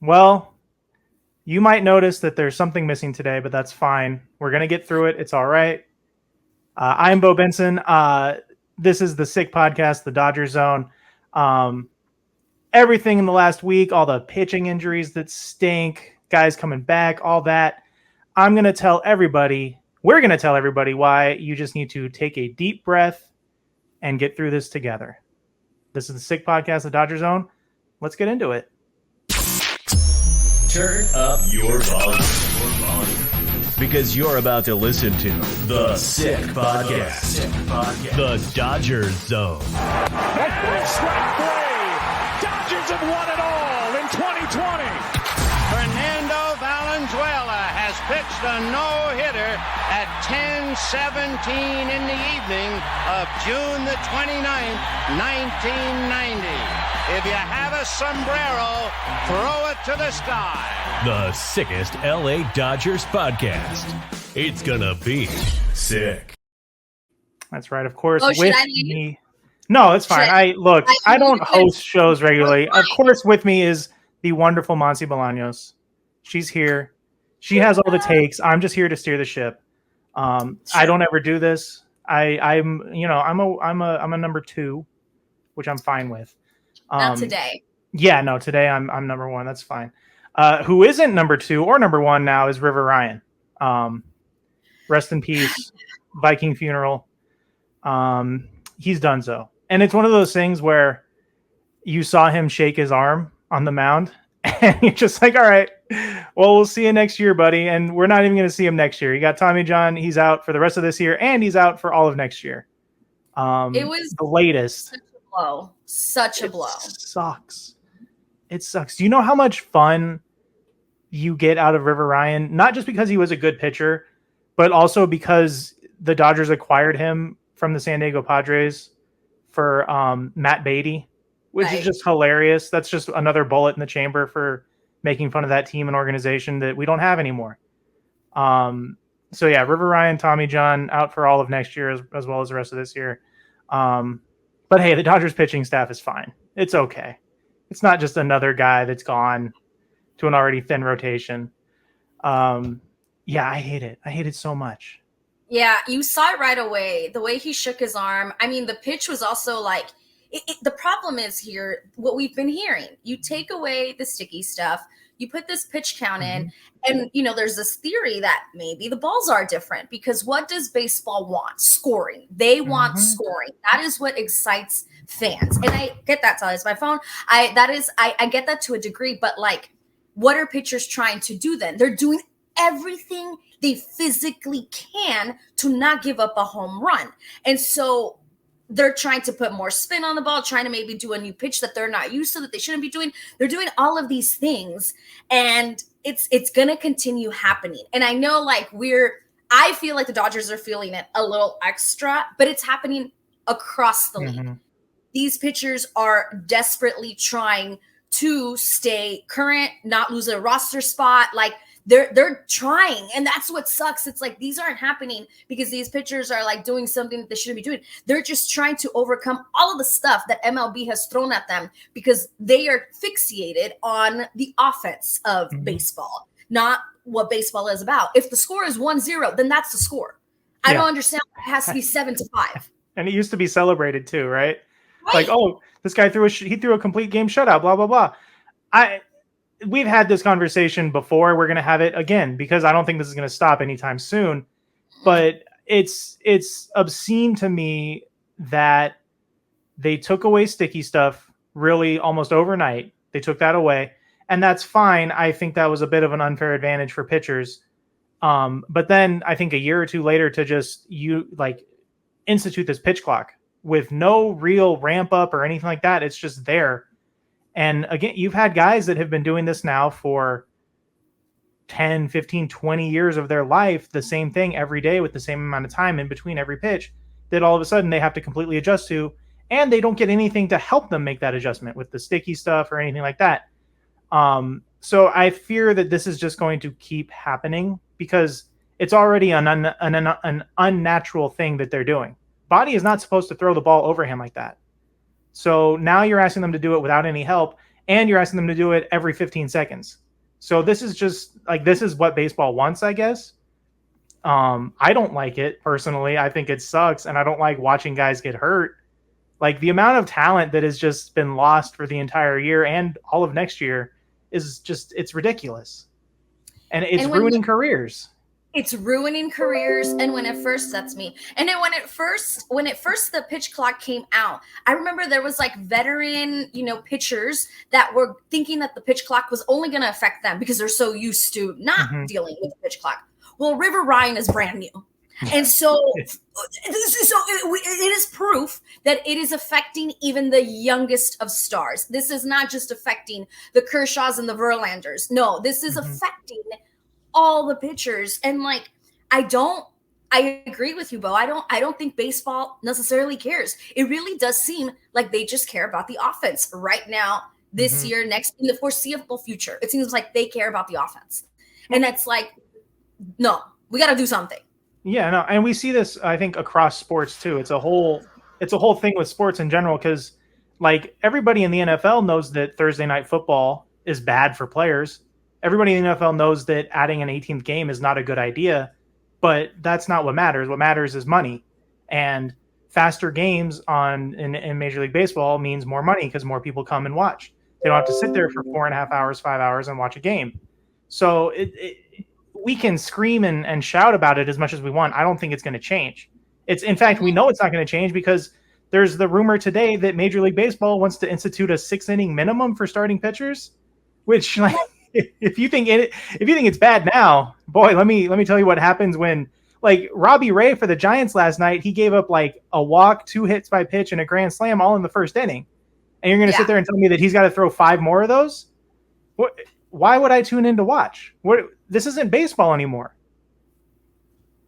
Well, you might notice that there's something missing today, but that's fine. We're going to get through it. It's all right. I'm Beau Benson. This is the Sick Podcast, the Dodger Zone. Um, Everything in the last week, all the pitching injuries that stink, guys coming back, all that. We're going to tell everybody why you just need to take a deep breath and get through this together. This is the Sick Podcast, the Dodger Zone. Let's get into it. Turn up your volume. Because you're about to listen to the Sick Podcast. The Dodger Zone. Strike three. Dodgers have won it all in 2020. Fernando Valenzuela has pitched a no-hitter at 10:17 in the evening of June the 29th, 1990. If you have a sombrero, throw it to the sky. The sickest LA Dodgers podcast. It's gonna be sick. That's right, of course. Oh, should I leave? Me. No, it's fine. I don't host shows regularly. Of course, with me is the wonderful Monse Bolaños. She's here. She has all the takes. I'm just here to steer the ship. I don't ever do this. I'm a number two, which I'm fine with. Not today. Yeah, no, today I'm number one. That's fine. Who isn't number two or number one now is River Ryan. Rest in peace, Viking funeral. He's done so. And it's one of those things where you saw him shake his arm on the mound and you're just like, all right, well, we'll see you next year, buddy. And we're not even going to see him next year. You got Tommy John. He's out for the rest of this year and he's out for all of next year. It was the latest. Such a blow. It sucks. Do you know how much fun you get out of River Ryan? Not just because he was a good pitcher, but also because the Dodgers acquired him from the San Diego Padres for Matt Beatty, which is just hilarious. That's just another bullet in the chamber for making fun of that team and organization that we don't have anymore. So yeah, River Ryan, Tommy John out for all of next year as well as the rest of this year. But hey, the Dodgers pitching staff is fine. It's okay. It's not just another guy that's gone to an already thin rotation. Yeah, I hate it. I hate it so much. Yeah, you saw it right away. The way he shook his arm. I mean, the pitch was also like, the problem is here, what we've been hearing. You take away the sticky stuff, you put this pitch count in, and, there's this theory that maybe the balls are different because what does baseball want? Scoring. They want scoring. That is what excites fans. And I get that, Sally. It's my phone. I get that to a degree, but like, what are pitchers trying to do then? They're doing everything they physically can to not give up a home run. And so they're trying to put more spin on the ball, trying to maybe do a new pitch that they're not used to, that they shouldn't be doing. They're doing all of these things, and it's going to continue happening. And I know I feel like the Dodgers are feeling it a little extra, but it's happening across the league. These pitchers are desperately trying to stay current, not lose a roster spot. Like they're trying, and that's what sucks. It's like these aren't happening because these pitchers are like doing something that they shouldn't be doing. They're just trying to overcome all of the stuff that MLB has thrown at them because they are fixated on the offense of baseball, not what baseball is about. If the score is 1-0, then that's the score. I don't understand why it has to be 7-5. And it used to be celebrated too, right? Like, oh, this guy threw a complete game shutout, blah, blah, blah. We've had this conversation before. We're going to have it again because I don't think this is going to stop anytime soon. But it's obscene to me that they took away sticky stuff really almost overnight. They took that away, and that's fine. I think that was a bit of an unfair advantage for pitchers. But then I think a year or two later to just institute this pitch clock with no real ramp up or anything like that. It's just there. And again, you've had guys that have been doing this now for 10, 15, 20 years of their life, the same thing every day with the same amount of time in between every pitch, that all of a sudden they have to completely adjust to, and they don't get anything to help them make that adjustment with the sticky stuff or anything like that. So I fear that this is just going to keep happening because it's already an unnatural thing that they're doing. Body is not supposed to throw the ball over him like that. So now you're asking them to do it without any help. and you're asking them to do it every 15 seconds. So this is just like, this is what baseball wants, I guess. I don't like it personally. I think it sucks, and I don't like watching guys get hurt. Like, the amount of talent that has just been lost for the entire year and all of next year is just, it's ridiculous. And it's ruining careers. It's ruining careers. And when it first, that's me. And then when it first the pitch clock came out, I remember there was like veteran, pitchers that were thinking that the pitch clock was only going to affect them because they're so used to not dealing with the pitch clock. Well, River Ryan is brand new. And so it is proof that it is affecting even the youngest of stars. This is not just affecting the Kershaws and the Verlanders. No, this is affecting all the pitchers. And like, I agree with you, Beau. I don't think baseball necessarily cares. It really does seem like they just care about the offense right now, this year, next, in the foreseeable future. It seems like they care about the offense. And that's like, no, we got to do something. Yeah, no, and we see this, I think, across sports too. It's a whole thing with sports in general, because like, everybody in the NFL knows that Thursday night football is bad for players. Everybody in the NFL knows that adding an 18th game is not a good idea, but that's not what matters. What matters is money, and faster games in Major League Baseball means more money because more people come and watch. They don't have to sit there for 4.5 hours, 5 hours and watch a game. So we can scream and shout about it as much as we want. I don't think it's going to change. In fact, we know it's not going to change because there's the rumor today that Major League Baseball wants to institute a 6-inning minimum for starting pitchers, which, like, if you think it's bad now, boy, let me tell you what happens when, like, Robbie Ray for the Giants last night, he gave up like a walk, 2 hits by pitch, and a grand slam all in the first inning. And you're going to sit there and tell me that he's got to throw 5 more of those? Why would I tune in to watch? This isn't baseball anymore.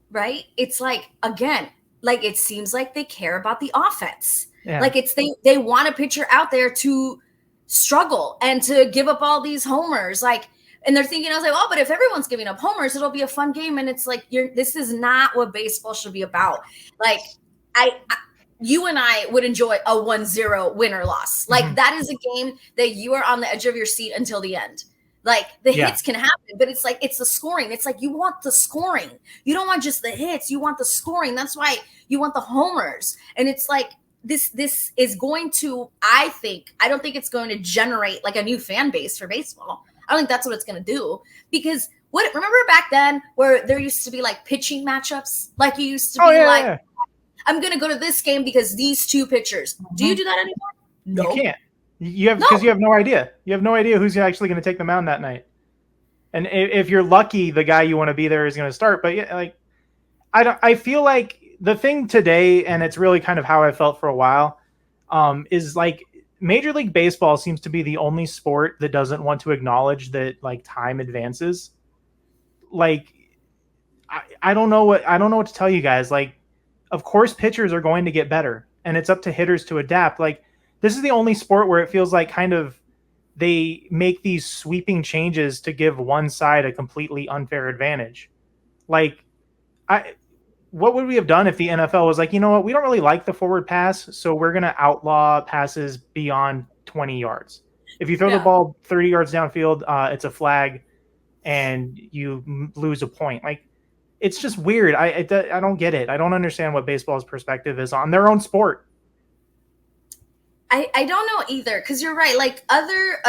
Right? It's like, again, like, it seems like they care about the offense. Yeah. Like, they want a pitcher out there to struggle and to give up all these homers. Like, and they're thinking, I was like, oh, but if everyone's giving up homers, it'll be a fun game. And it's like, this is not what baseball should be about. Like, you and I would enjoy a 1-0 win or loss. Like, that is a game that you are on the edge of your seat until the end. Like, the hits can happen, but it's like, it's the scoring. It's like, you want the scoring. You don't want just the hits. You want the scoring. That's why you want the homers. And it's like, this is going to, I don't think it's going to generate like a new fan base for baseball. I don't think that's what it's going to do, because remember back then where there used to be like pitching matchups? Like, you used to be I'm going to go to this game because these 2 pitchers. Do you do that anymore? No. You can't. Because you have no idea. You have no idea who's actually going to take the mound that night. And if you're lucky, the guy you want to be there is going to start. But yeah, like, I feel like the thing today, and it's really kind of how I felt for a while, is like, Major League Baseball seems to be the only sport that doesn't want to acknowledge that, like, time advances. Like, I don't know what to tell you guys. Like, of course pitchers are going to get better, and it's up to hitters to adapt. Like, this is the only sport where it feels like kind of they make these sweeping changes to give one side a completely unfair advantage. Like, what would we have done if the NFL was like, you know what, we don't really like the forward pass, so we're going to outlaw passes beyond 20 yards. If you throw the ball 30 yards downfield, it's a flag and you lose a point. Like, it's just weird. I don't get it. I don't understand what baseball's perspective is on their own sport. I don't know either, because you're right. Like, other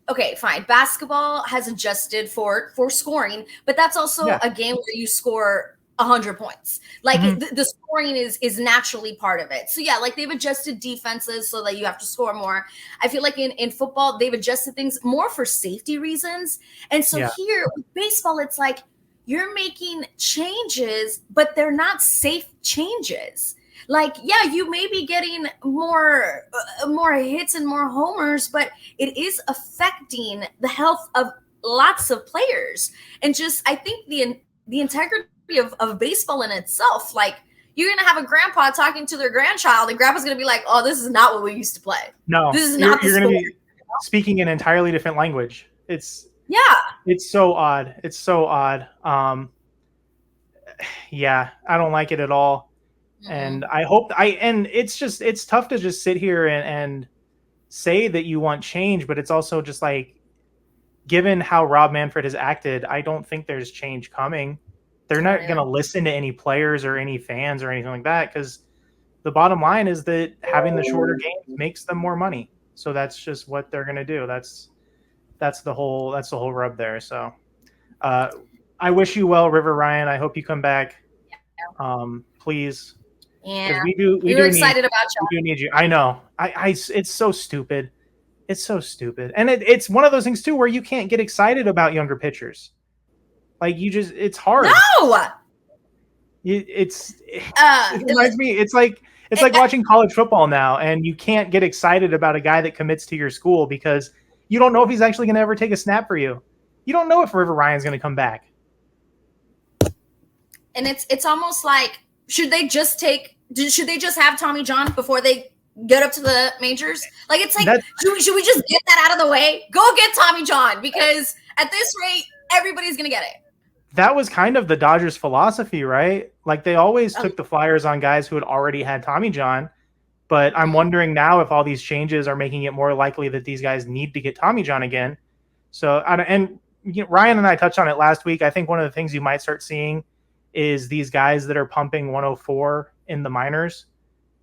okay, fine. Basketball has adjusted for scoring, but that's also a game where you score 100 points. Like, the scoring is naturally part of it. So yeah, like, they've adjusted defenses so that you have to score more. I feel like in football, they've adjusted things more for safety reasons. And so here with baseball, it's like, you're making changes, but they're not safe changes. Like, yeah, you may be getting more hits and more homers, but it is affecting the health of lots of players. And just, I think the integrity of baseball in itself, like, you're going to have a grandpa talking to their grandchild, and grandpa's going to be like, oh, this is not what we used to play. No, this is not you're going to be speaking an entirely different language. It's so odd. It's so odd. Yeah, I don't like it at all. And I hope and it's tough to just sit here and say that you want change, but it's also just like, given how Rob Manfred has acted, I don't think there's change coming. They're not going to listen to any players or any fans or anything like that, because the bottom line is that having the shorter games makes them more money. So that's just what they're going to do. That's the whole rub there. So I wish you well, River Ryan. I hope you come back. Please. Yeah, we do excited about you. We do need you. I know. It's so stupid. It's so stupid. And it's one of those things too where you can't get excited about younger pitchers. Like it's hard. No. It reminds me. It's like watching college football now, and you can't get excited about a guy that commits to your school because you don't know if he's actually going to ever take a snap for you. You don't know if River Ryan's going to come back. And it's almost like, should they just have Tommy John before they get up to the majors? Like, it's like, should we just get that out of the way? Go get Tommy John, because at this rate, everybody's going to get it. That was kind of the Dodgers' philosophy, right? Like, they always took the flyers on guys who had already had Tommy John. But I'm wondering now if all these changes are making it more likely that these guys need to get Tommy John again. So, and Ryan and I touched on it last week. I think one of the things you might start seeing is these guys that are pumping 104 in the minors.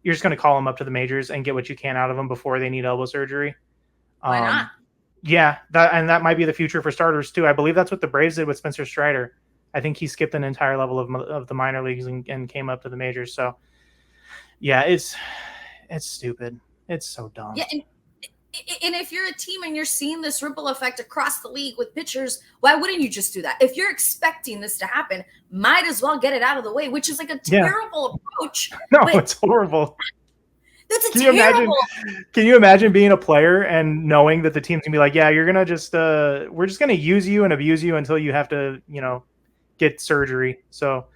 You're just going to call them up to the majors and get what you can out of them before they need elbow surgery. Why not? Yeah, that might be the future for starters too. I believe that's what the Braves did with Spencer Strider. I think he skipped an entire level of the minor leagues and came up to the majors. So, yeah, it's stupid. It's so dumb. Yeah, and if you're a team and you're seeing this ripple effect across the league with pitchers, why wouldn't you just do that? If you're expecting this to happen, might as well get it out of the way, which is like a terrible approach. No, it's horrible. That's terrible. Can you imagine being a player and knowing that the team's gonna be like, yeah, you're gonna just we're just gonna use you and abuse you until you have to, get surgery. So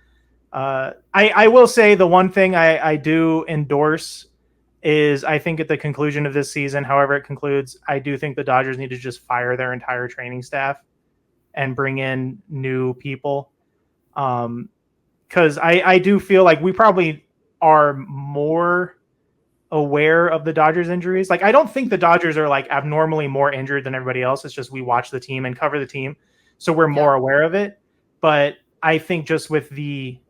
I will say the one thing I do endorse is, I think at the conclusion of this season, however it concludes, I do think the Dodgers need to just fire their entire training staff and bring in new people. Because I do feel like we probably are more aware of the Dodgers injuries. Like, I don't think the Dodgers are like abnormally more injured than everybody else. It's just we watch the team and cover the team, so we're more aware of it. But I think just with the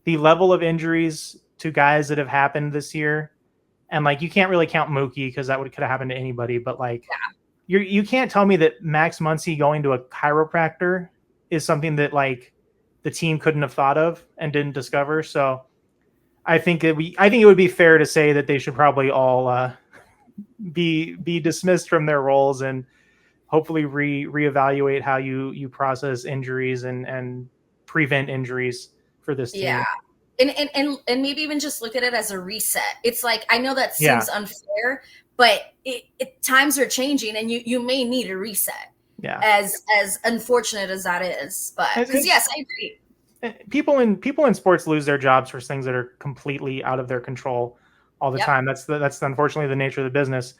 level of injuries to guys that have happened this year, and like, you can't really count Mookie because that could have happened to anybody. But like, you can't tell me that Max Muncy going to a chiropractor is something that like the team couldn't have thought of and didn't discover. So I think it would be fair to say that they should probably all be dismissed from their roles and hopefully reevaluate how you process injuries and prevent injuries for this team. Yeah. And maybe even just look at it as a reset. It's like, I know that seems unfair, but times are changing and you may need a reset. Yeah. As unfortunate as that is, but because yes, I agree. People in sports lose their jobs for things that are completely out of their control all the time. That's unfortunately the nature of the business.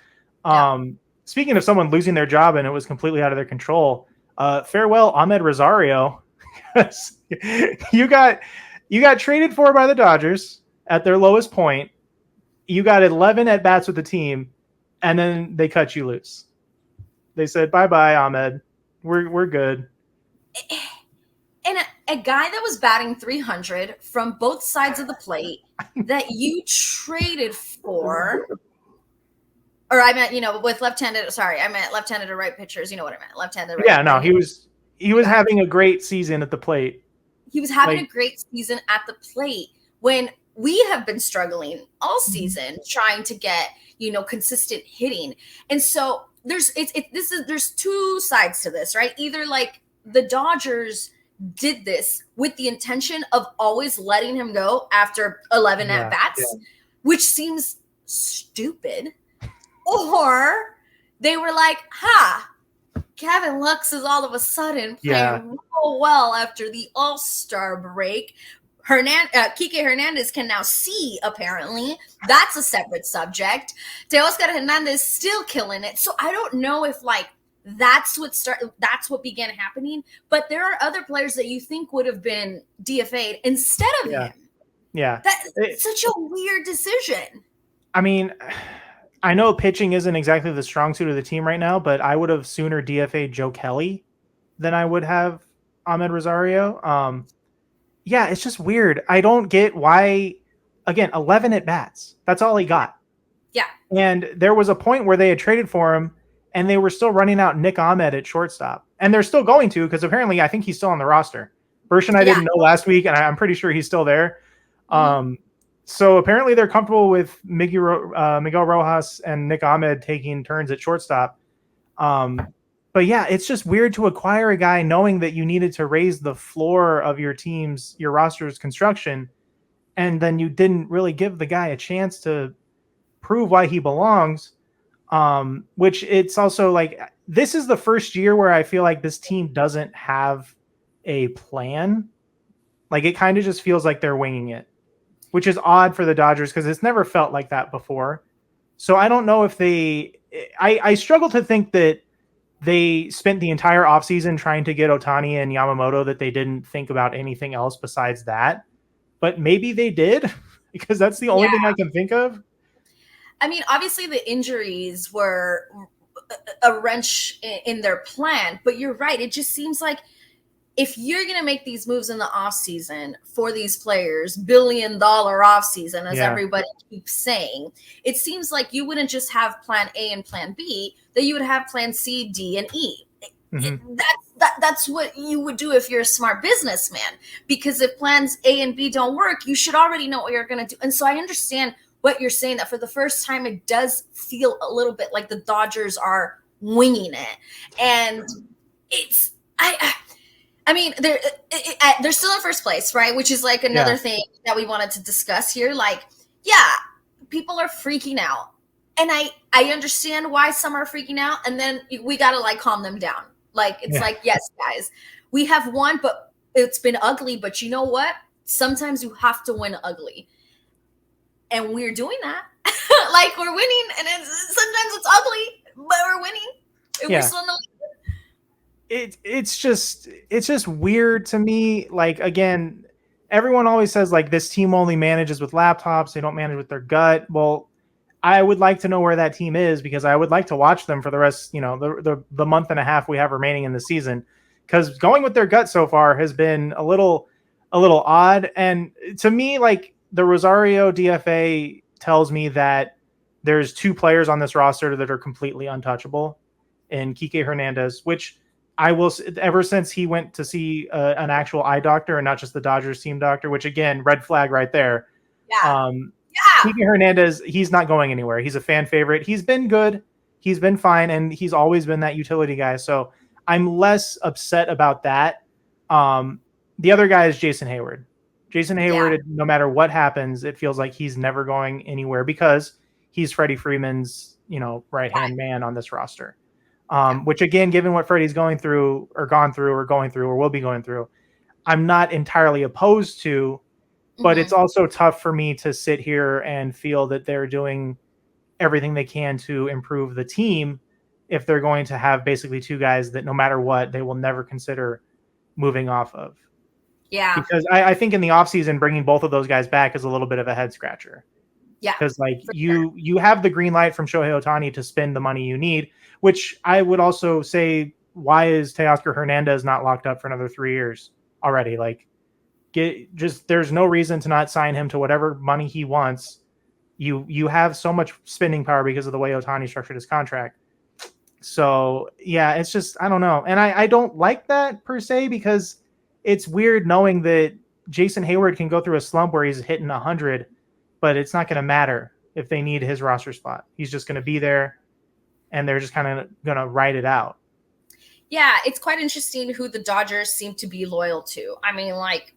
Speaking of someone losing their job and it was completely out of their control, farewell Ahmed Rosario. You got traded for by the Dodgers at their lowest point. You got 11 at bats with the team, and then they cut you loose. They said, "Bye-bye, Ahmed. We're good." And a guy that was batting 300 from both sides of the plate that you traded for, or I meant, with left-handed. Sorry, I meant left-handed or right pitchers. You know what I meant? Left-handed. Right. Yeah, no, he was having a great season at the plate. He was having a great season at the plate when we have been struggling all season trying to get, consistent hitting. And so there's two sides to this, right? Either like the Dodgers did this with the intention of always letting him go after 11 at bats, which seems stupid, or they were like, Kevin Lux is all of a sudden playing real well after the All-Star break. Kike Hernandez can now see, apparently. That's a separate subject. Teoscar Hernandez still killing it. So I don't know if that's what began happening. But there are other players that you think would have been DFA'd instead of him. Yeah. That's such a weird decision. I mean, I know pitching isn't exactly the strong suit of the team right now, but I would have sooner DFA'd Joe Kelly than I would have Ahmed Rosario. Yeah, it's just weird. I don't get why. Again, 11 at bats. That's all he got. Yeah. And there was a point where they had traded for him, and they were still running out Nick Ahmed at shortstop, and they're still going to because apparently I think he's still on the roster. Bursch and I didn't know last week, and I'm pretty sure he's still there. So apparently they're comfortable with Miguel Rojas and Nick Ahmed taking turns at shortstop. But yeah, it's just weird to acquire a guy knowing that you needed to raise the floor of your roster's construction, and then you didn't really give the guy a chance to prove why he belongs. Which it's also like, this is the first year where I feel like this team doesn't have a plan. Like, it kind of just feels like they're winging it, which is odd for the Dodgers because it's never felt like that before. So I don't know if I struggle to think that they spent the entire offseason trying to get Ohtani and Yamamoto, that they didn't think about anything else besides that. But maybe they did, because that's the only thing I can think of. I mean, obviously the injuries were a wrench in their plan, but you're right. It just seems like if you're going to make these moves in the offseason for these players, $1 billion offseason, as everybody keeps saying, it seems like you wouldn't just have plan A and plan B, that you would have plan C, D, and E. That's what you would do if you're a smart businessman, because if plans A and B don't work, you should already know what you're going to do. And so I understand what you're saying, that for the first time, it does feel a little bit like the Dodgers are winging it. And it's, I mean, they're still in first place, right? Which is like another thing that we wanted to discuss here. Like, yeah, people are freaking out. And I understand why some are freaking out. And then we got to like calm them down. Like, it's like, yes, guys, we have won, but it's been ugly. But you know what? Sometimes you have to win ugly. And we're doing that. Like, we're winning. And sometimes it's ugly, but we're winning. And we're still in the league. It's just weird to me. Like, again, everyone always says like this team only manages with laptops, they don't manage with their gut. Well, I would like to know where that team is, because I would like to watch them for the rest, the month and a half we have remaining in the season, because going with their gut so far has been a little odd. And to me, like, the Rosario DFA tells me that there's 2 players on this roster that are completely untouchable in Kike Hernandez, which I will, ever since he went to see an actual eye doctor and not just the Dodgers team doctor, which again, red flag right there. Kike Hernandez, he's not going anywhere. He's a fan favorite. He's been good. He's been fine. And he's always been that utility guy. So I'm less upset about that. The other guy is Jason Hayward. Jason Hayward, no matter what happens, it feels like he's never going anywhere, because he's Freddie Freeman's, right-hand man on this roster. Which, again, given what Freddie's going through or will be going through, I'm not entirely opposed to, but it's also tough for me to sit here and feel that they're doing everything they can to improve the team if they're going to have basically 2 guys that no matter what, they will never consider moving off of. Yeah. Because I think in the offseason, bringing both of those guys back is a little bit of a head scratcher. Yeah. Because like you have the green light from Shohei Ohtani to spend the money you need, which I would also say, why is Teoscar Hernandez not locked up for another 3 years already? Like, there's no reason to not sign him to whatever money he wants. You have so much spending power because of the way Ohtani structured his contract. So yeah, it's just, I don't know. And I don't like that per se, because it's weird knowing that Jason Hayward can go through a slump where he's hitting 100, but it's not going to matter if they need his roster spot. He's just going to be there, and they're just kind of going to ride it out. Yeah, it's quite interesting who the Dodgers seem to be loyal to. I mean, like,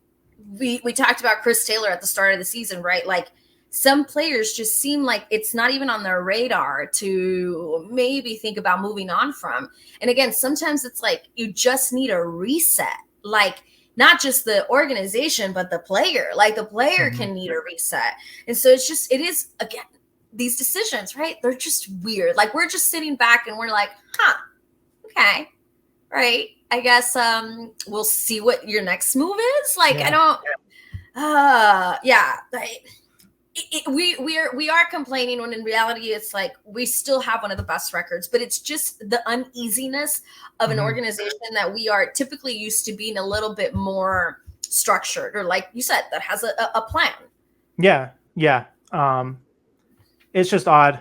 we talked about Chris Taylor at the start of the season, right? Like, some players just seem like it's not even on their radar to maybe think about moving on from. And again, sometimes it's like you just need a reset. Like, not just the organization, but the player. Like, the player can need a reset. And so it is, again, these decisions, right? They're just weird. Like, we're just sitting back and we're like, okay, right. I guess we'll see what your next move is. Like, I don't, we are complaining when in reality it's like we still have one of the best records, but it's just the uneasiness of an organization that we are typically used to being a little bit more structured, or like you said, that has a plan. Yeah. It's just odd.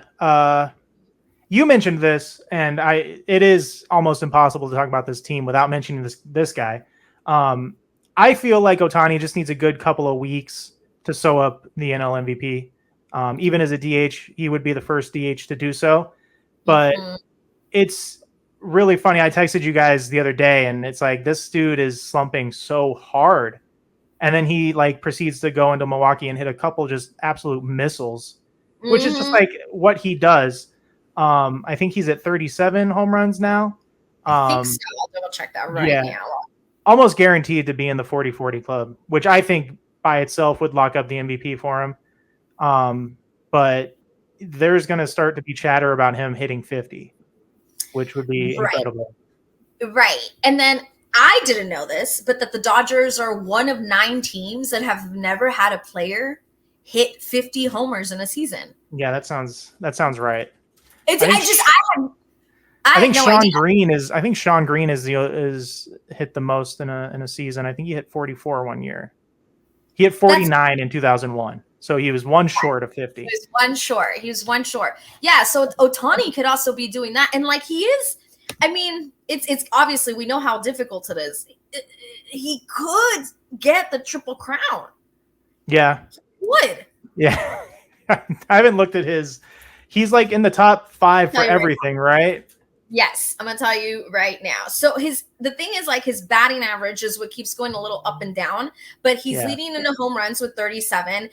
You mentioned this, and it is almost impossible to talk about this team without mentioning this guy. I feel like Ohtani just needs a good couple of weeks to sew up the NL MVP. Even as a DH, he would be the first DH to do so. But it's really funny. I texted you guys the other day, and it's like this dude is slumping so hard, and then he like proceeds to go into Milwaukee and hit a couple just absolute missiles, which is just like what he does. I think he's at 37 home runs now. I think so. I'll double check that now. Almost guaranteed to be in the 40-40 club, which I think by itself would lock up the MVP for him. But there's going to start to be chatter about him hitting 50, which would be incredible. Right. And then I didn't know this, but that the Dodgers are one of 9 teams that have never had a player hit 50 homers in a season. Yeah, that sounds right. I think Sean Green is hit the most in a season. I think he hit 44 one year. He hit 49 in 2001. So he was one short of 50. He was one short. Yeah, so Ohtani could also be doing that. And like he is, I mean, it's obviously we know how difficult it is. He could get the Triple Crown. Yeah. He would. Yeah. I haven't looked at his. He's like in the top 5 for everything, right? Yes, I'm gonna tell you right now. So the thing is, like, his batting average is what keeps going a little up and down, but he's leading into home runs with 37.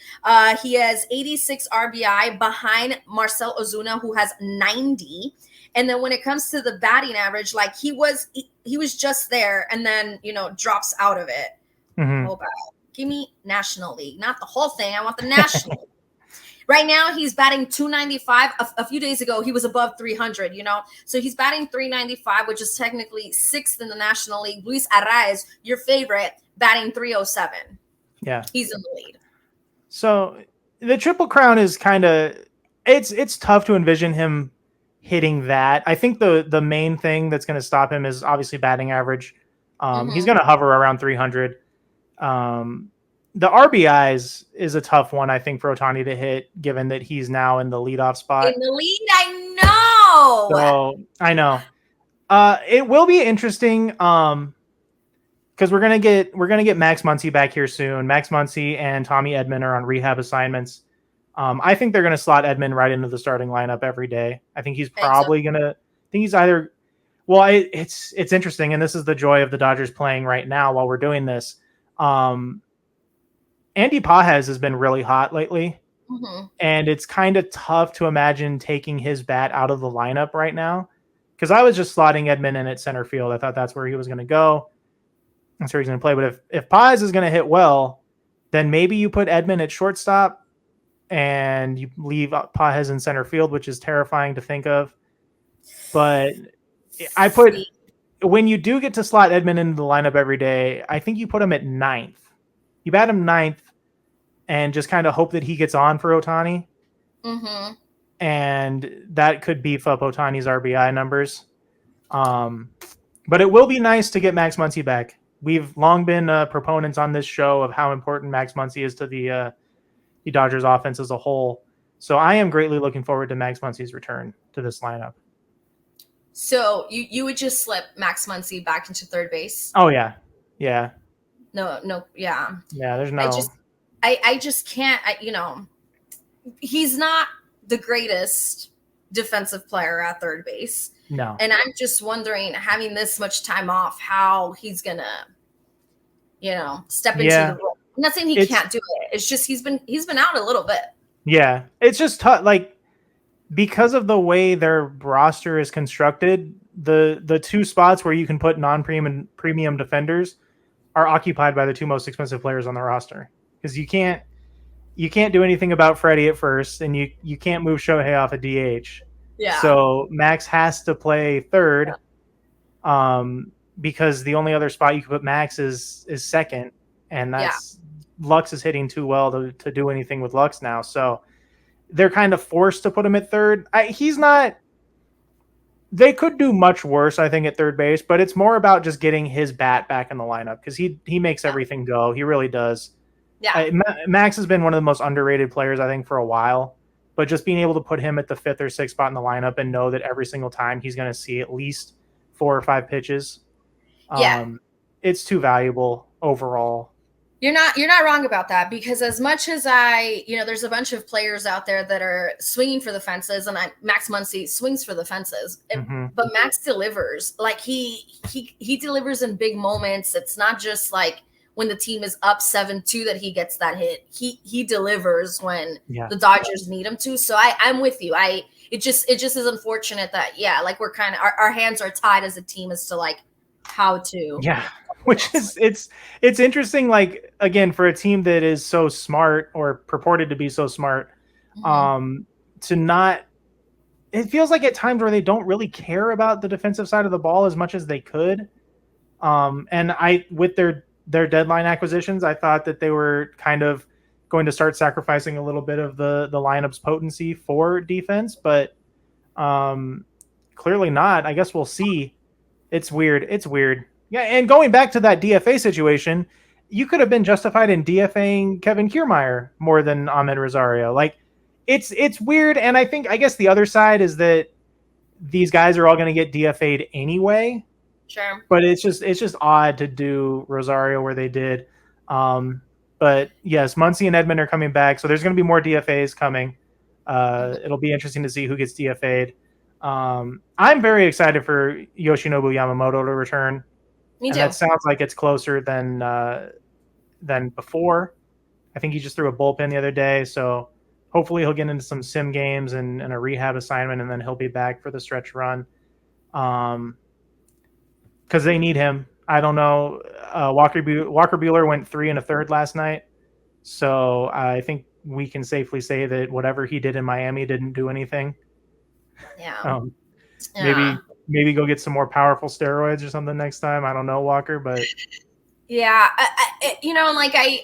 He has 86 RBI behind Marcell Ozuna, who has 90. And then when it comes to the batting average, like he was just there, and then drops out of it. Oh, give me National League, not the whole thing. I want the National League. Right now, he's batting 295. A few days ago, he was above 300, So he's batting 395, which is technically 6th in the National League. Luis Arraez, your favorite, batting 307. Yeah. He's in the lead. So the Triple Crown is kind of – it's tough to envision him hitting that. I think the main thing that's going to stop him is obviously batting average. He's going to hover around 300. The RBIs is a tough one, I think, for Ohtani to hit, given that he's now in the leadoff spot. In the lead, I know. So I know. It will be interesting because we're gonna get Max Muncy back here soon. Max Muncy and Tommy Edman are on rehab assignments. I think they're gonna slot Edman right into the starting lineup every day. I think he's probably gonna. I think he's either. Well, it's interesting, and this is the joy of the Dodgers playing right now while we're doing this. Andy Pages has been really hot lately, and it's kind of tough to imagine taking his bat out of the lineup right now because I was just slotting Edman in at center field. I thought that's where he was going to go. That's where he's going to play. But if Pages is going to hit well, then maybe you put Edman at shortstop and you leave Pages in center field, which is terrifying to think of. But when you do get to slot Edman into the lineup every day, I think you put him at 9th. You bat him 9th and just kind of hope that he gets on for Ohtani. And that could beef up Ohtani's RBI numbers. But it will be nice to get Max Muncy back. We've long been proponents on this show of how important Max Muncy is to the Dodgers offense as a whole. So I am greatly looking forward to Max Muncy's return to this lineup. So you would just slip Max Muncy back into third base? Oh, yeah. Yeah. No, yeah. Yeah, there's no. I just can't. He's not the greatest defensive player at third base. No. And I'm just wondering, having this much time off, how he's gonna, step into the role. I'm not saying he can't do it. It's just he's been out a little bit. Yeah, it's just tough. Like because of the way their roster is constructed, the 2 spots where you can put non-premium defenders are occupied by the 2 most expensive players on the roster because you can't do anything about Freddie at first, and you can't move Shohei off a DH. Yeah. So Max has to play third, because the only other spot you can put Max is second, and Lux is hitting too well to do anything with Lux now. So they're kind of forced to put him at third. He's not. They could do much worse, I think, at third base, but it's more about just getting his bat back in the lineup because he makes everything go. He really does. Yeah. Max has been one of the most underrated players, I think, for a while. But just being able to put him at the 5th or 6th spot in the lineup and know that every single time he's going to see at least 4 or 5 pitches, it's too valuable overall. You're not wrong about that, because as much as there's a bunch of players out there that are swinging for the fences, and Max Muncy swings for the fences, but Max delivers. Like he delivers in big moments. It's not just like when the team is up 7-2 that he gets that hit. He delivers when the Dodgers need him to. So I'm with you. It just is unfortunate that like we're kind of our hands are tied as a team as to like how to which is it's interesting, like, again, for a team that is so smart or purported to be so smart, to not, it feels like at times where they don't really care about the defensive side of the ball as much as they could. And with their deadline acquisitions, I thought that they were kind of going to start sacrificing a little bit of the lineup's potency for defense, but clearly not. I guess we'll see. It's weird. Yeah, and going back to that DFA situation, you could have been justified in DFAing Kevin Kiermaier more than Ahmed Rosario. Like, it's weird, and I guess the other side is that these guys are all going to get DFA'd anyway. Sure. But it's just odd to do Rosario where they did. But yes, Muncy and Edman are coming back, so there's going to be more DFAs coming. It'll be interesting to see who gets DFA'd. I'm very excited for Yoshinobu Yamamoto to return. Me too. And that sounds like it's closer than before. I think he just threw a bullpen the other day, so hopefully he'll get into some sim games and a rehab assignment, and then he'll be back for the stretch run. Because they need him. I don't know. Walker Buehler went 3 1/3 last night, so I think we can safely say that whatever he did in Miami didn't do anything. Yeah. Maybe go get some more powerful steroids or something next time. I don't know, Walker, but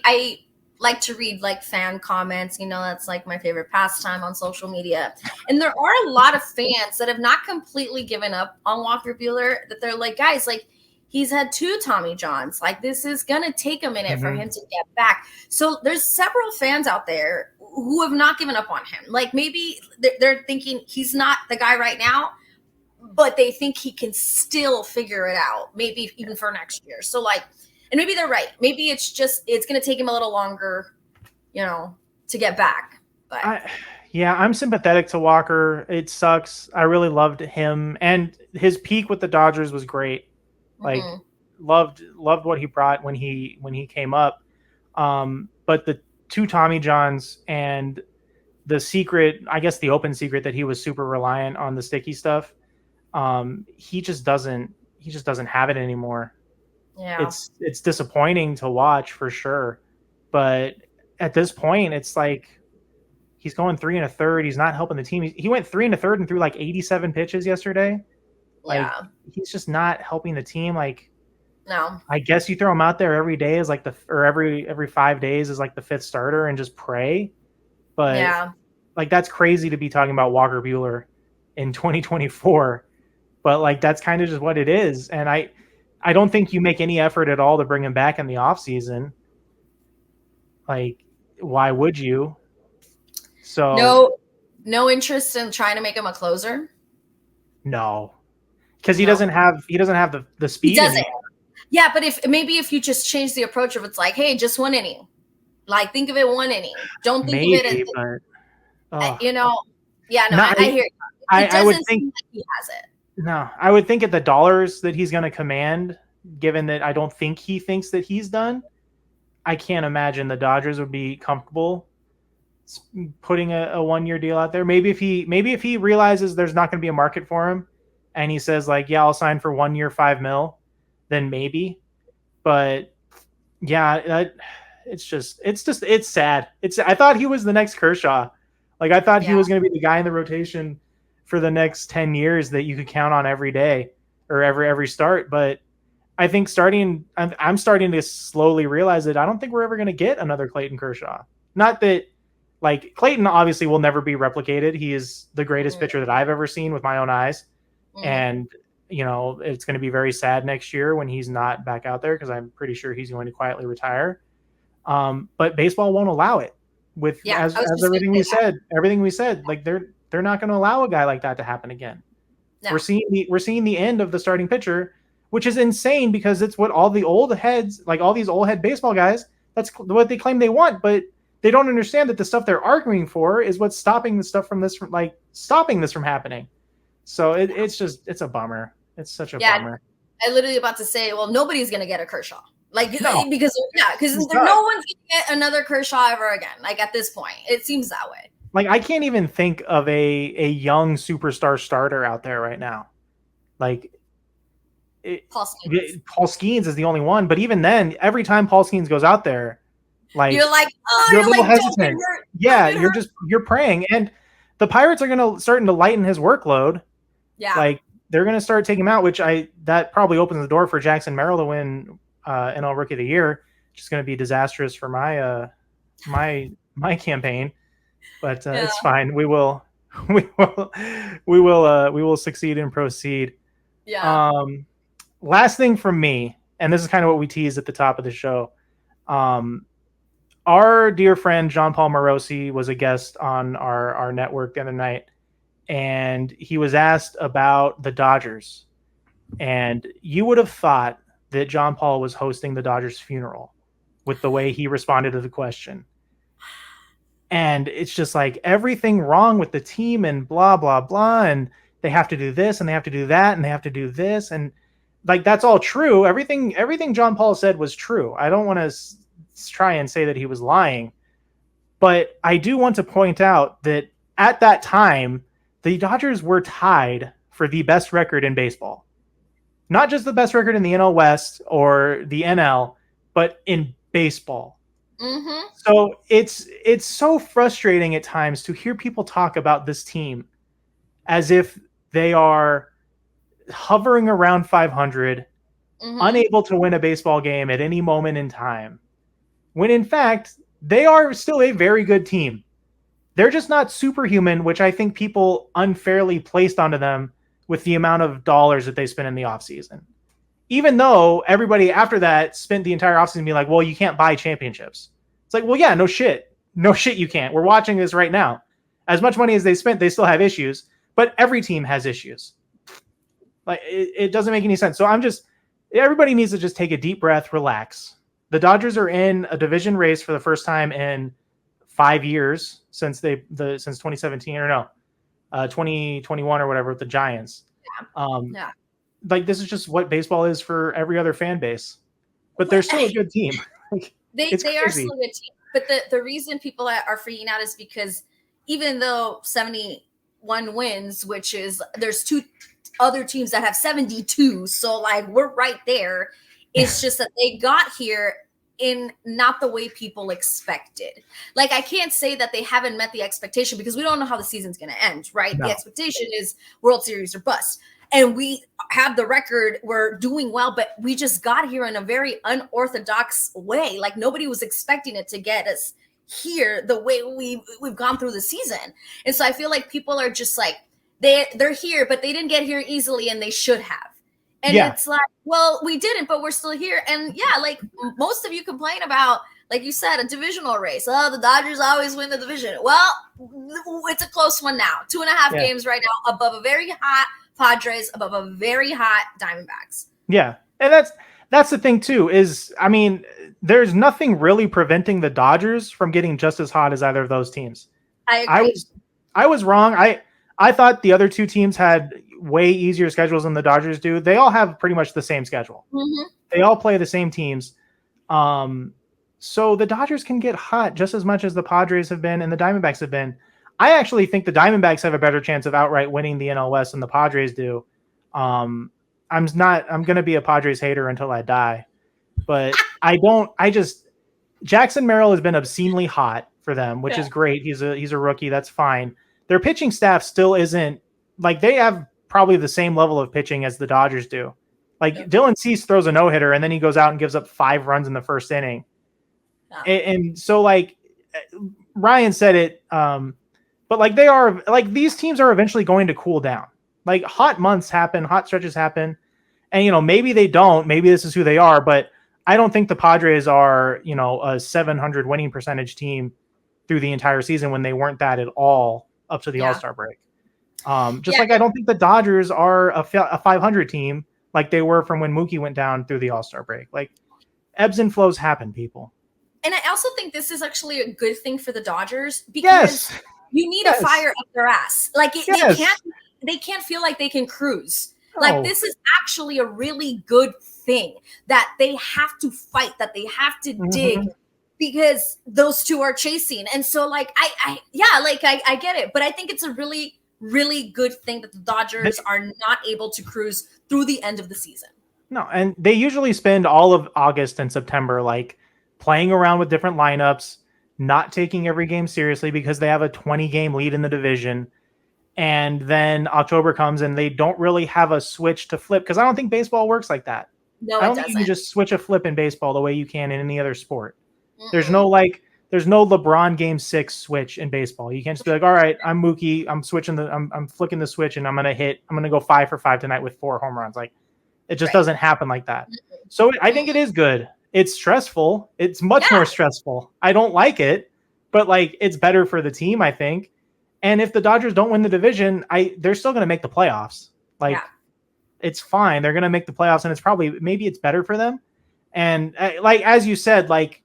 I like to read like fan comments. That's like my favorite pastime on social media. And there are a lot of fans that have not completely given up on Walker Buehler. That they're like, guys, like he's had 2 Tommy Johns. Like this is gonna take a minute for him to get back. So there's several fans out there who have not given up on him. Like maybe they're thinking he's not the guy right now, but they think he can still figure it out, maybe even for next year. So like, and maybe they're right. Maybe it's going to take him a little longer, to get back. But I'm sympathetic to Walker. It sucks. I really loved him, and his peak with the Dodgers was great. Like loved what he brought when he came up. But the 2 Tommy Johns and the secret, I guess the open secret, that he was super reliant on the sticky stuff. He just doesn't have it anymore. Yeah. It's disappointing to watch for sure. But at this point, it's like he's going 3 1/3. He's not helping the team. He went 3 1/3 and threw like 87 pitches yesterday. Like he's just not helping the team. Like, no. I guess you throw him out there every day as like every 5 days is like the 5th starter and just pray. But like that's crazy to be talking about Walker Buehler in 2024. But like that's kind of just what it is. And I don't think you make any effort at all to bring him back in the offseason. Like, why would you? So no interest in trying to make him a closer? No. Because he doesn't have the speed. He doesn't. Anymore. Yeah, but if you just change the approach, if it's like, hey, just 1 inning. Like think of it 1 inning. Don't think of it as I hear you. I would think like he has it. No, I would think at the dollars that he's going to command, given that I don't think he thinks that he's done, I can't imagine the Dodgers would be comfortable putting a 1-year deal out there. Maybe if he realizes there's not going to be a market for him and he says like, yeah, I'll sign for 1 year, $5 million, then maybe. But yeah, it's sad. I thought he was the next Kershaw. Like I thought he was going to be the guy in the rotation for the next 10 years that you could count on every day or every start. But I think I'm starting to slowly realize that I don't think we're ever going to get another Clayton Kershaw. Not that, like, Clayton obviously will never be replicated. He is the greatest pitcher that I've ever seen with my own eyes. And, it's going to be very sad next year when he's not back out there, because I'm pretty sure he's going to quietly retire. But baseball won't allow it. As everything we said, like they're not going to allow a guy like that to happen again. No. We're seeing the end of the starting pitcher, which is insane, because it's what all the old heads, like all these old head baseball guys, that's what they claim they want, but they don't understand that the stuff they're arguing for is what's stopping this from happening. So it's a bummer. It's such a bummer. I literally about to say, well, nobody's gonna get a Kershaw, because no one's gonna get another Kershaw ever again. Like, at this point, it seems that way. Like, I can't even think of a young superstar starter out there right now. Like, Paul Skeens. Paul Skeens is the only one, but even then, every time Paul Skeens goes out there, like, you're a little hesitant. You're praying, and the Pirates are starting to lighten his workload. Yeah, like they're gonna start taking him out, that probably opens the door for Jackson Merrill to win NL Rookie of the Year, which is going to be disastrous for my campaign. But it's fine. We will succeed and proceed. Yeah. Last thing from me, and this is kind of what we teased at the top of the show. Our dear friend Jean Paul Morosi was a guest on our network the other night, and he was asked about the Dodgers. And you would have thought that John Paul was hosting the Dodgers funeral with the way he responded to the question. And it's just like everything wrong with the team and blah, blah, blah. And they have to do this and they have to do that and they have to do this. And like, that's all true. Everything John Paul said was true. I don't want to try and say that he was lying, but I do want to point out that at that time, the Dodgers were tied for the best record in baseball. Not just the best record in the NL West or the NL, but in baseball. Mm-hmm. So it's so frustrating at times to hear people talk about this team as if they are hovering around 500, unable to win a baseball game at any moment in time, when in fact they are still a very good team. They're just not superhuman, which I think people unfairly placed onto them with the amount of dollars that they spent in the offseason. Even though everybody after that spent the entire offseason being like, well, you can't buy championships. It's like, well, yeah, no shit. No shit you can't. We're watching this right now. As much money as they spent, they still have issues. But every team has issues. Like, it doesn't make any sense. So everybody needs to just take a deep breath, relax. The Dodgers are in a division race for the first time in 5 years since 2017 or no. 2021 or whatever with the Giants. Yeah. Like, this is just what baseball is for every other fan base, but they're still a good team. They are still a good team, but the reason people are freaking out is because even though 71 wins, which is there's two other teams that have 72, so like we're right there. It's just that they got here in not the way people expected. Like, I can't say that they haven't met the expectation because we don't know how the season's going to end, right? No. The expectation is World Series or bust. And we have the record, we're doing well, but we just got here in a very unorthodox way. Like, nobody was expecting it to get us here the way we've gone through the season. And so I feel like people are just like, they're here, but they didn't get here easily and they should have. And it's like, well, we didn't, but we're still here. And yeah, like most of you complain about, like you said, a divisional race. Oh, the Dodgers always win the division. Well, it's a close one now. 2.5 games right now above a very hot Padres, above a very hot Diamondbacks. Yeah. And that's the thing too, is, I mean, there's nothing really preventing the Dodgers from getting just as hot as either of those teams. I agree. I was wrong. I thought the other two teams had way easier schedules than the Dodgers do. They all have pretty much the same schedule. Mm-hmm. They all play the same teams. So the Dodgers can get hot just as much as the Padres have been and the Diamondbacks have been. I actually think the Diamondbacks have a better chance of outright winning the NL West than the Padres do. I'm going to be a Padres hater until I die, but Jackson Merrill has been obscenely hot for them, which is great. He's a rookie. That's fine. Their pitching staff still isn't, like, they have probably the same level of pitching as the Dodgers do. Like Dylan Cease throws a no-hitter and then he goes out and gives up 5 runs in the first inning. And so like Ryan said it, but like they are like these teams are eventually going to cool down. Like hot months happen, hot stretches happen, and maybe they don't. Maybe this is who they are, but I don't think the Padres are a 700 winning percentage team through the entire season when they weren't that at all up to the All-Star break. Like I don't think the Dodgers are a 500 team like they were from when Mookie went down through the All-Star break. Like ebbs and flows happen, people. And I also think this is actually a good thing for the Dodgers because you need a fire up their ass. Like they can't feel like they can cruise. No. Like this is actually a really good thing that they have to fight, that they have to dig because those two are chasing. And so like I get it, but I think it's a really, really good thing that the Dodgers are not able to cruise through the end of the season. No, and they usually spend all of August and September like playing around with different lineups, not taking every game seriously because they have a 20-game lead in the division. And then October comes and they don't really have a switch to flip because I don't think baseball works like that. No, I don't think you can just switch a flip in baseball the way you can in any other sport. There's no LeBron Game 6 switch in baseball. You can't just be like, all right, I'm Mookie, I'm flicking the switch and I'm gonna go 5 for 5 tonight with 4 home runs. Like it just doesn't happen like that. So I think it is good. It's stressful. It's much more stressful. I don't like it, but like it's better for the team, I think. And if the Dodgers don't win the division, they're still going to make the playoffs. Like it's fine. They're going to make the playoffs, and maybe it's better for them. And like as you said, like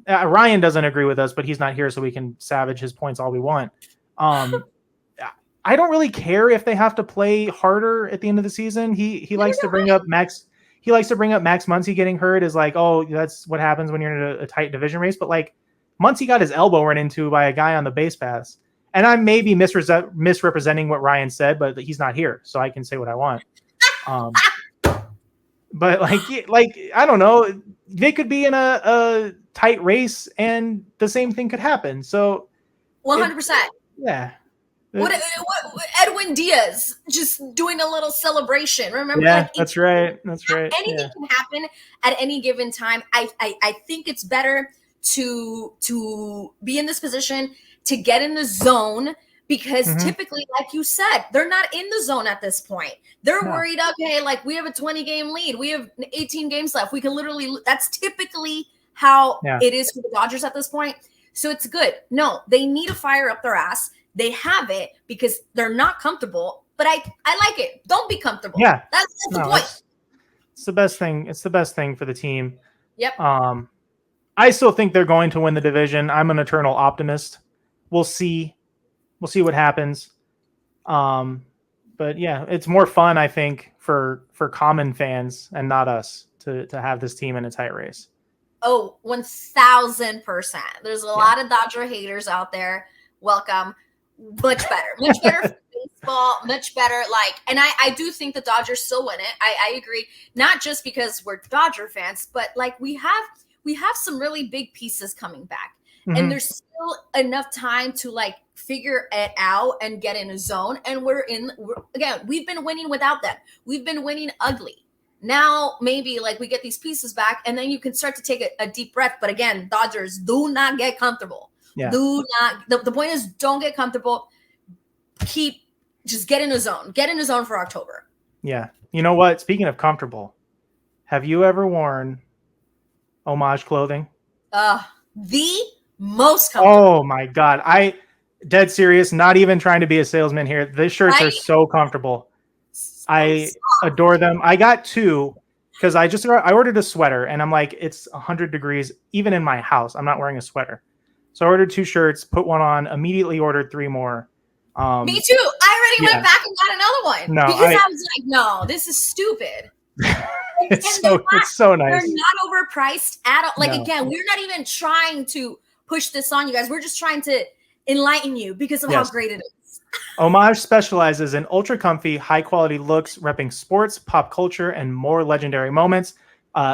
Ryan doesn't agree with us, but he's not here, so we can savage his points all we want. I don't really care if they have to play harder at the end of the season. He likes to bring up Max. He likes to bring up Max Muncy getting hurt as like, oh, that's what happens when you're in a tight division race. But like Muncy got his elbow run into by a guy on the base pass. And I may be misrepresenting what Ryan said, but he's not here, so I can say what I want. But like I don't know, they could be in a tight race, and the same thing could happen. So 100%. Yeah. What Edwin Diaz just doing a little celebration. Remember? Yeah, like, that's right. That's right. Anything can happen at any given time. I think it's better to be in this position, to get in the zone, because typically, like you said, they're not in the zone at this point. They're worried, okay, like we have a 20-game lead. We have 18 games left. We can literally, that's typically how it is for the Dodgers at this point. So it's good. No, they need to fire up their ass. They have it because they're not comfortable, but I like it. Don't be comfortable. Yeah. That's the point. It's the best thing. It's the best thing for the team. Yep. I still think they're going to win the division. I'm an eternal optimist. We'll see. We'll see what happens. But yeah, it's more fun, I think, for common fans and not us to have this team in a tight race. Oh, 1,000%. There's a lot of Dodger haters out there. Welcome. Much better for baseball, much better. And I do think the Dodgers still win it. I agree. Not just because we're Dodger fans, but like we have some really big pieces coming back. And there's still enough time to like figure it out and get in a zone. And we've been winning without them. We've been winning ugly. Now maybe like we get these pieces back and then you can start to take a deep breath. But again, Dodgers, do not get comfortable. Yeah. The point is, don't get comfortable. Just get in a zone. Get in a zone for October. Yeah. You know what? Speaking of comfortable, have you ever worn Homage clothing? The most comfortable. Oh my God. Dead serious, not even trying to be a salesman here. These shirts are so comfortable. I adore them. I got 2 because I ordered a sweater and I'm like, it's 100 degrees even in my house. I'm not wearing a sweater. So I ordered 2 shirts, put one on, immediately ordered 3 more. Me too. I already went back and got another one. No, because I was like, no, this is stupid. It's so nice. They're not overpriced at all. Again, we're not even trying to push this on you guys. We're just trying to enlighten you because of how great it is. Homage specializes in ultra comfy, high quality looks, repping sports, pop culture, and more legendary moments.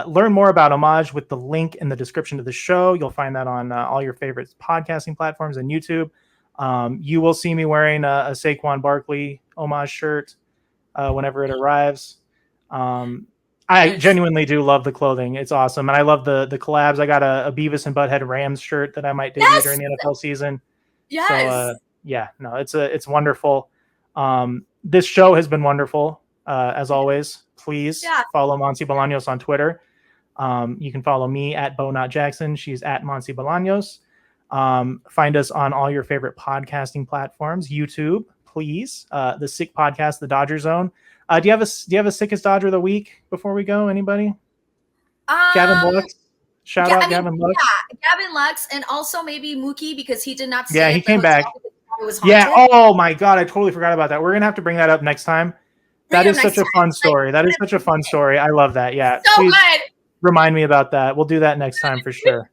Learn more about Homage with the link in the description of the show. You'll find that on all your favorite podcasting platforms and YouTube. You will see me wearing a Saquon Barkley Homage shirt whenever it arrives. I genuinely do love the clothing. It's awesome. And I love the collabs. I got a Beavis and Butthead Rams shirt that I might debut during the NFL season. Yes. So yeah, no, it's wonderful. This show has been wonderful. As always, please follow Monse Bolaños on Twitter. You can follow me at Beau Not Jackson. She's at Monse Bolaños. Find us on all your favorite podcasting platforms. YouTube, please. The Sick Podcast, The Dodger Zone. Do you have a sickest Dodger of the week before we go? Anybody? Gavin Lux. Shout out Gavin Lux. Yeah, Gavin Lux, and also maybe Mookie because he did not. Yeah, he came back. Yeah. Oh my God, I totally forgot about that. We're gonna have to bring that up next time. That is such a fun story. That is such a fun story. I love that. Yeah. So please good. remind me about that. We'll do that next time for sure.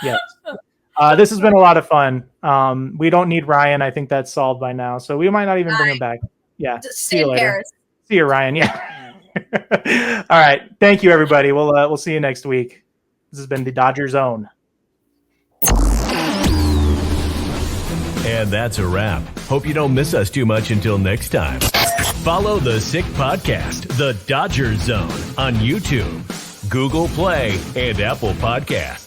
Yes. This has been a lot of fun. We don't need Ryan. I think that's solved by now. So we might not even bring him back. Yeah. See you later. See you, Ryan. Yeah. All right. Thank you, everybody. We'll see you next week. This has been the Dodger Zone. And that's a wrap. Hope you don't miss us too much until next time. Follow the Sick Podcast, The Dodger Zone, on YouTube, Google Play, and Apple Podcasts.